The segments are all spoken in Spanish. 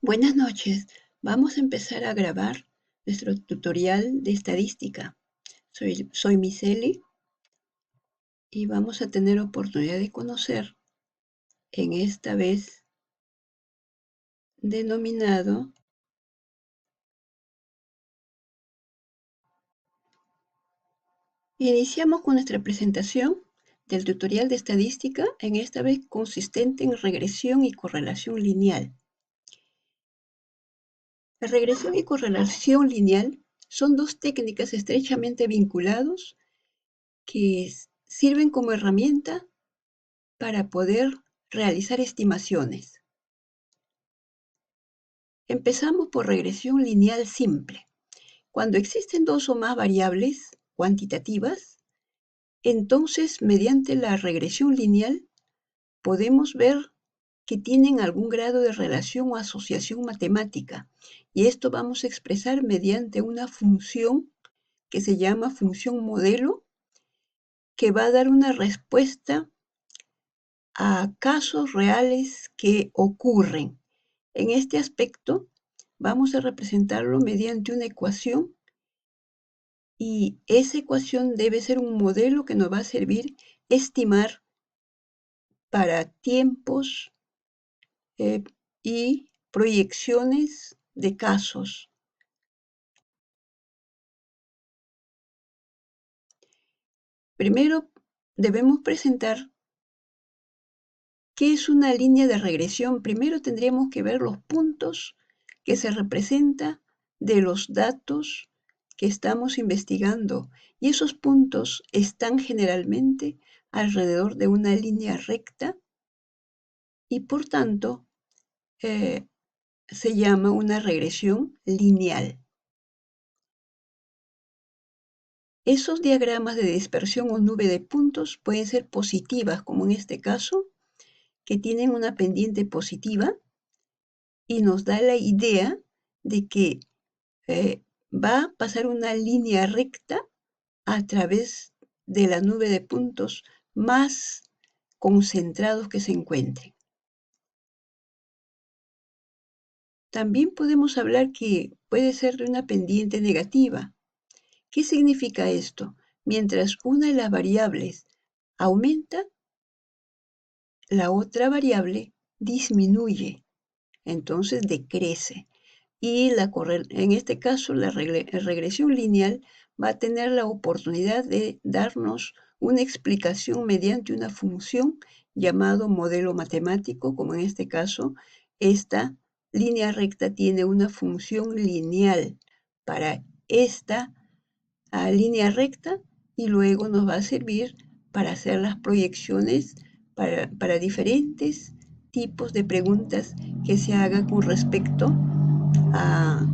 Buenas noches. Vamos a empezar a grabar nuestro tutorial de estadística. Soy Miseli y vamos a tener oportunidad de conocer en esta vez denominado Iniciamos con nuestra presentación del tutorial de estadística, en esta vez consistente en regresión y correlación lineal. La regresión y correlación lineal son dos técnicas estrechamente vinculadas que sirven como herramienta para poder realizar estimaciones. Empezamos por regresión lineal simple. Cuando existen dos o más variables cuantitativas, entonces mediante la regresión lineal podemos ver que tienen algún grado de relación o asociación matemática, y esto vamos a expresar mediante una función que se llama función modelo, que va a dar una respuesta a casos reales que ocurren. En este aspecto, vamos a representarlo mediante una ecuación y esa ecuación debe ser un modelo que nos va a servir estimar para tiempos y proyecciones de casos. Primero, debemos presentar qué es una línea de regresión. Primero tendríamos que ver los puntos que se representan de los datos que estamos investigando, y esos puntos están generalmente alrededor de una línea recta y por tanto se llama una regresión lineal. Esos diagramas de dispersión o nube de puntos pueden ser positivas, como en este caso, que tienen una pendiente positiva y nos da la idea de que va a pasar una línea recta a través de la nube de puntos más concentrados que se encuentren. También podemos hablar que puede ser de una pendiente negativa. ¿Qué significa esto? Mientras una de las variables aumenta, la otra variable disminuye, entonces decrece. Y en este caso, la regresión lineal va a tener la oportunidad de darnos una explicación mediante una función llamado modelo matemático, como en este caso, esta línea recta tiene una función lineal para esta línea recta y luego nos va a servir para hacer las proyecciones para diferentes tipos de preguntas que se hagan con respecto a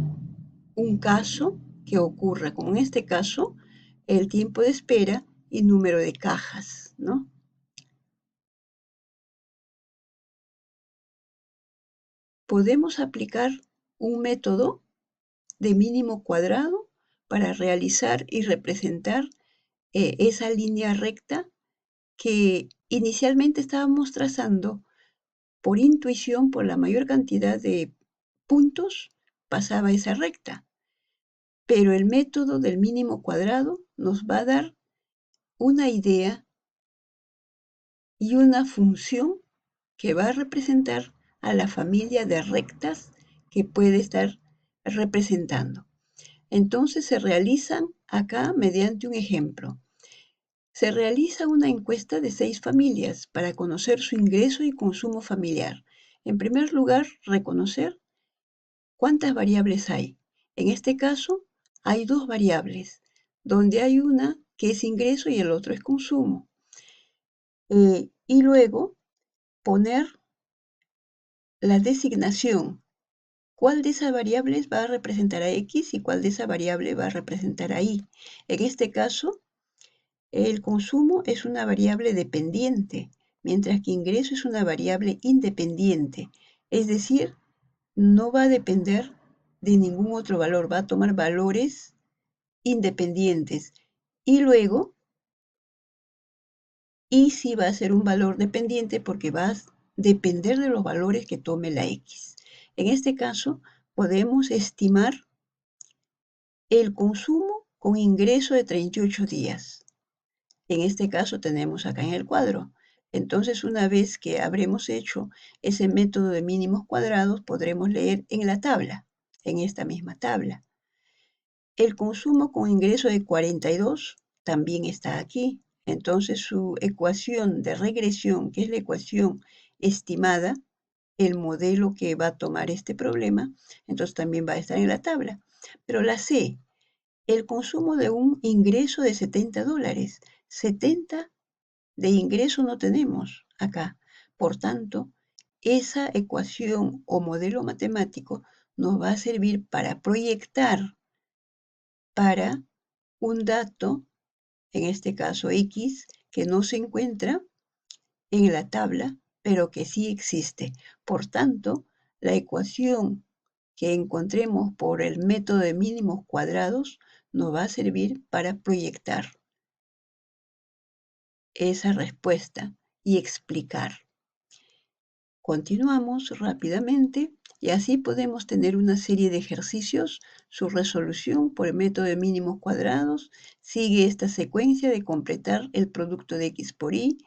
un caso que ocurra, como en este caso, el tiempo de espera y número de cajas, ¿no? Podemos aplicar un método de mínimo cuadrado para realizar y representar esa línea recta que inicialmente estábamos trazando por intuición, por la mayor cantidad de puntos, pasaba esa recta. Pero el método del mínimo cuadrado nos va a dar una idea y una función que va a representar a la familia de rectas que puede estar representando. Entonces se realizan acá mediante un ejemplo. Se realiza una encuesta de 6 familias para conocer su ingreso y consumo familiar. En primer lugar, reconocer cuántas variables hay. En este caso, hay 2 variables, donde hay una que es ingreso y el otro es consumo. Y luego, poner la designación. ¿Cuál de esas variables va a representar a X y cuál de esa variable va a representar a Y? En este caso, el consumo es una variable dependiente, mientras que ingreso es una variable independiente. Es decir, no va a depender de ningún otro valor, va a tomar valores independientes. Y luego, Y sí va a ser un valor dependiente porque va a depender de los valores que tome la X. En este caso, podemos estimar el consumo con ingreso de 38 días. En este caso tenemos acá en el cuadro. Entonces, una vez que habremos hecho ese método de mínimos cuadrados, podremos leer en la tabla, en esta misma tabla. El consumo con ingreso de 42 también está aquí. Entonces, su ecuación de regresión, que es la ecuación estimada, el modelo que va a tomar este problema, entonces también va a estar en la tabla. Pero la C, el consumo de un ingreso de $70. 70 de ingreso no tenemos acá. Por tanto, esa ecuación o modelo matemático nos va a servir para proyectar para un dato, en este caso X, que no se encuentra en la tabla, pero que sí existe. Por tanto, la ecuación que encontremos por el método de mínimos cuadrados nos va a servir para proyectar esa respuesta y explicar. Continuamos rápidamente y así podemos tener una serie de ejercicios. Su resolución por el método de mínimos cuadrados sigue esta secuencia de completar el producto de x por y,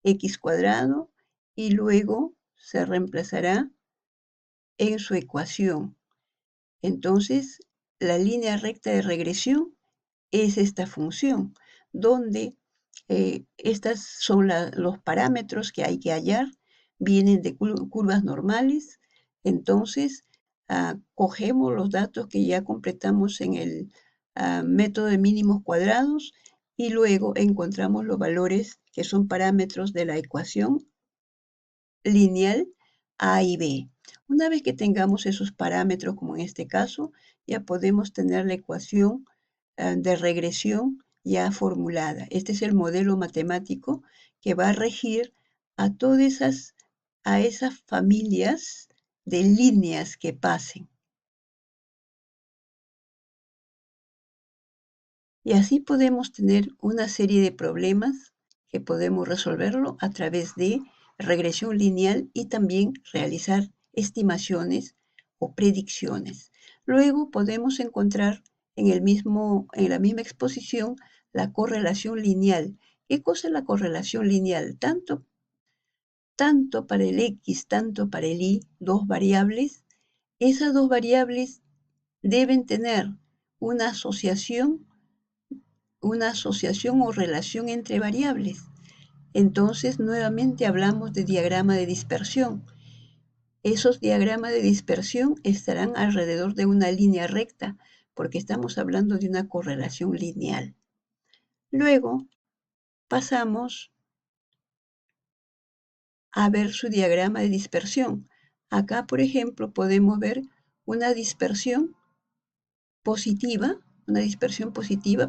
x cuadrado, y luego se reemplazará en su ecuación. Entonces, la línea recta de regresión es esta función, donde estos son los parámetros que hay que hallar, vienen de curvas normales, entonces cogemos los datos que ya completamos en el método de mínimos cuadrados y luego encontramos los valores que son parámetros de la ecuación lineal A y B. Una vez que tengamos esos parámetros, como en este caso, ya podemos tener la ecuación de regresión ya formulada. Este es el modelo matemático que va a regir a a esas familias de líneas que pasen. Y así podemos tener una serie de problemas que podemos resolverlo a través de regresión lineal y también realizar estimaciones o predicciones. Luego podemos encontrar en en la misma exposición la correlación lineal. ¿Qué cosa es la correlación lineal? Tanto para el X, tanto para el Y, dos variables. Esas dos variables deben tener una asociación o relación entre variables. Entonces, nuevamente hablamos de diagrama de dispersión. Esos diagramas de dispersión estarán alrededor de una línea recta, porque estamos hablando de una correlación lineal. Luego, pasamos a ver su diagrama de dispersión. Acá, por ejemplo, podemos ver una dispersión positiva,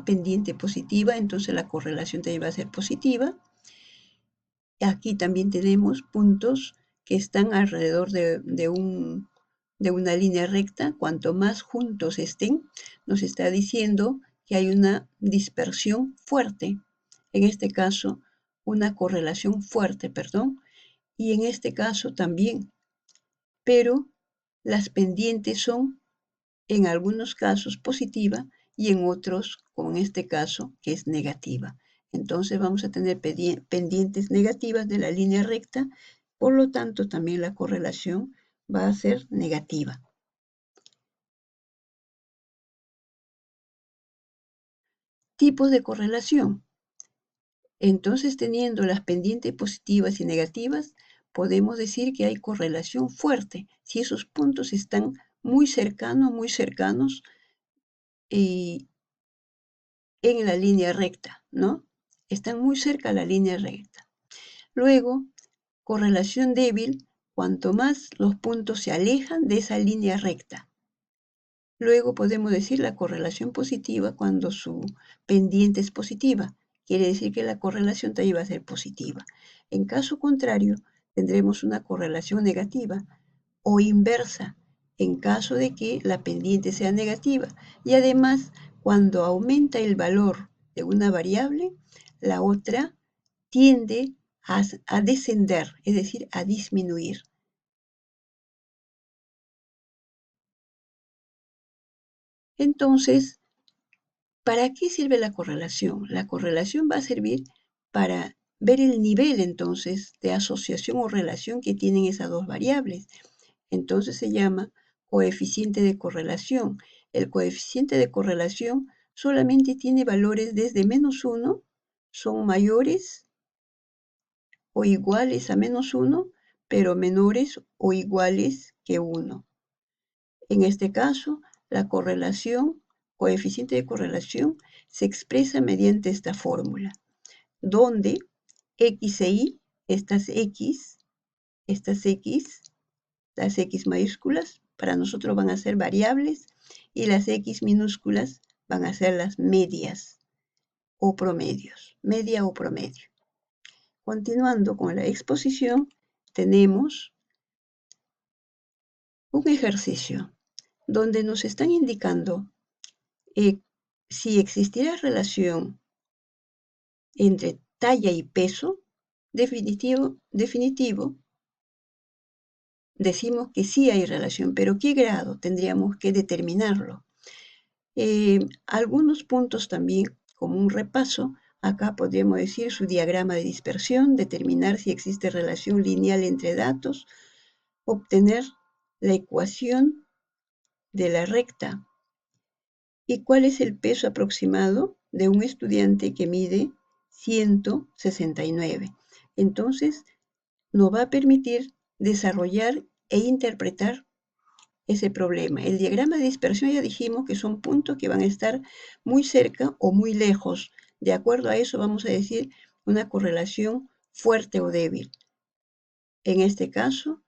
pendiente positiva, entonces la correlación también va a ser positiva. Aquí también tenemos puntos que están alrededor de una línea recta. Cuanto más juntos estén, nos está diciendo que hay una dispersión fuerte. En este caso, una correlación fuerte, perdón. Y en este caso también. Pero las pendientes son en algunos casos positiva y en otros, como en este caso, que es negativa. Entonces vamos a tener pendientes negativas de la línea recta, por lo tanto también la correlación va a ser negativa. Tipos de correlación. Entonces, teniendo las pendientes positivas y negativas, podemos decir que hay correlación fuerte. Si esos puntos están muy cercanos, y en la línea recta, ¿no? Están muy cerca a la línea recta. Luego, correlación débil, cuanto más los puntos se alejan de esa línea recta. Luego podemos decir la correlación positiva cuando su pendiente es positiva. Quiere decir que la correlación también va a ser positiva. En caso contrario, tendremos una correlación negativa o inversa en caso de que la pendiente sea negativa. Y además, cuando aumenta el valor de una variable, la otra tiende a descender, es decir, a disminuir. Entonces, ¿para qué sirve la correlación? La correlación va a servir para ver el nivel entonces de asociación o relación que tienen esas dos variables. Entonces se llama coeficiente de correlación. El coeficiente de correlación solamente tiene valores desde -1, son mayores o iguales a -1, pero menores o iguales que 1. En este caso, la correlación, coeficiente de correlación, se expresa mediante esta fórmula, donde X e Y, estas X, las X mayúsculas, para nosotros van a ser variables y las X minúsculas van a ser las medias o promedios, media o promedio. Continuando con la exposición, tenemos un ejercicio donde nos están indicando si existiera relación entre talla y peso, definitivo, decimos que sí hay relación, pero ¿qué grado? Tendríamos que determinarlo. Algunos puntos también, como un repaso, acá podríamos decir su diagrama de dispersión, determinar si existe relación lineal entre datos, obtener la ecuación de la recta y cuál es el peso aproximado de un estudiante que mide 169. Entonces, nos va a permitir desarrollar e interpretar ese problema. El diagrama de dispersión ya dijimos que son puntos que van a estar muy cerca o muy lejos. De acuerdo a eso vamos a decir una correlación fuerte o débil. En este caso,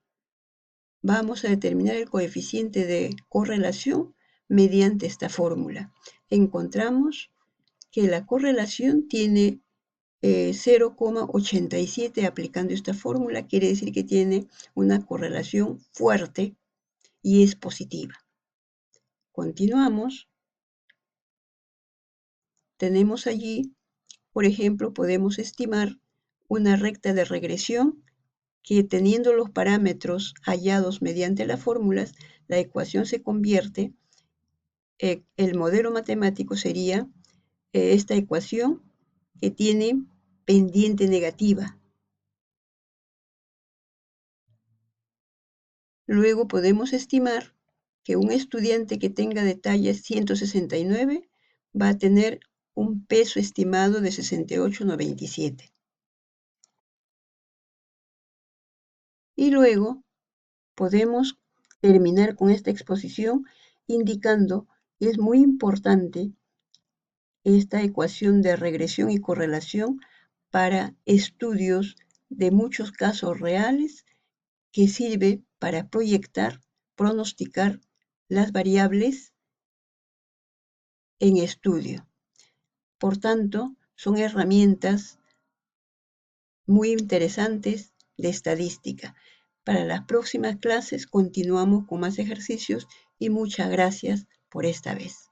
vamos a determinar el coeficiente de correlación mediante esta fórmula. Encontramos que la correlación tiene 0,87 aplicando esta fórmula, quiere decir que tiene una correlación fuerte y es positiva. Continuamos. Tenemos allí, por ejemplo, podemos estimar una recta de regresión que teniendo los parámetros hallados mediante las fórmulas, la ecuación se convierte, el modelo matemático sería esta ecuación que tiene pendiente negativa. Luego podemos estimar que un estudiante que tenga de talla 169 va a tener un peso estimado de 68,97. Y luego podemos terminar con esta exposición indicando que es muy importante esta ecuación de regresión y correlación para estudios de muchos casos reales que sirve para proyectar, pronosticar las variables en estudio. Por tanto, son herramientas muy interesantes de estadística. Para las próximas clases continuamos con más ejercicios y muchas gracias por esta vez.